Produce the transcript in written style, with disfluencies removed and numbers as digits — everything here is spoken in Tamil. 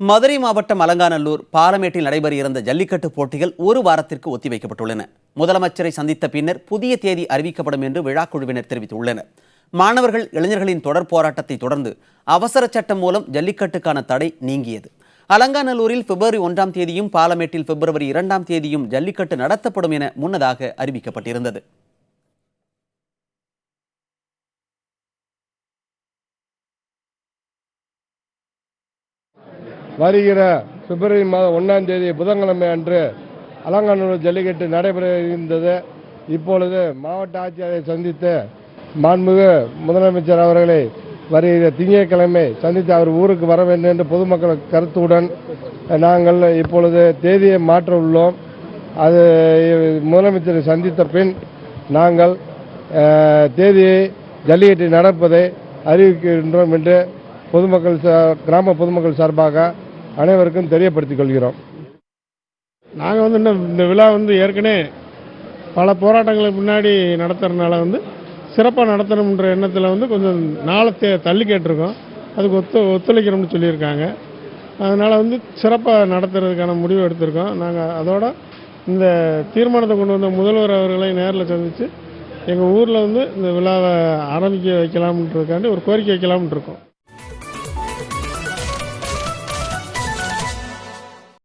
மதுரை மாவட்டம் அலங்காநல்லூர் பாலமேட்டில் நடைபெற இருந்த ஜல்லிக்கட்டு போட்டிகள் ஒரு வாரத்திற்கு ஒத்திவைக்கப்பட்டுள்ளன. முதலமைச்சரை சந்தித்த பின்னர் புதிய தேதி அறிவிக்கப்படும் என்று விழாக்குழுவினர் தெரிவித்துள்ளனர். மாணவர்கள் இளைஞர்களின் தொடர் போராட்டத்தை தொடர்ந்து அவசர சட்டம் மூலம் ஜல்லிக்கட்டுக்கான தடை நீங்கியது. அலங்காநல்லூரில் பிப்ரவரி 1ஆம் தேதியும் பாலமேட்டில் பிப்ரவரி 2ஆம் தேதியும் ஜல்லிக்கட்டு நடத்தப்படும் என முன்னதாக அறிவிக்கப்பட்டிருந்தது. வருகிற பிப்ரவரி மாதம் 1ஆம் தேதி புதன்கிழமை அன்று அலங்காநல்லூர் ஜல்லிக்கட்டு நடைபெற இருந்தது. இப்பொழுது மாவட்ட ஆட்சியரை சந்தித்து மாண்புமிகு முதலமைச்சர் அவர்களை வருகிற திங்கட்கிழமை சந்தித்து அவர் ஊருக்கு வர வேண்டும் என்று பொதுமக்கள் கருத்துடன் நாங்கள் இப்பொழுது தேதியை மாற்ற உள்ளோம். அது முதலமைச்சரை சந்தித்த பின் நாங்கள் தேதியை ஜல்லிக்கட்டு நடப்பதை அறிவிக்கின்றோம் என்று கிராம பொதுமக்கள் சார்பாக அனைவருக்கும் தெரியப்படுத்திக் கொள்கிறோம். நாங்கள் இந்த விழா ஏற்கனவே பல போராட்டங்களுக்கு முன்னாடி நடத்துறதுனால சிறப்பாக நடத்தணுன்ற எண்ணத்தில் கொஞ்சம் நாளை தள்ளி கேட்டிருக்கோம். அதுக்கு ஒத்துழைக்கிறோம்னு சொல்லியிருக்காங்க. அதனால் சிறப்பாக நடத்துறதுக்கான முடிவு எடுத்திருக்கோம். நாங்கள் அதோட இந்த தீர்மானத்தை கொண்டு வந்த முதல்வர் அவர்களை நேரில் சந்தித்து எங்கள் ஊரில் இந்த விழாவை ஆரம்பிக்க வைக்கலாம்ன்றதுக்காண்டி ஒரு கோரிக்கை வைக்கலாம்னு இருக்கோம்.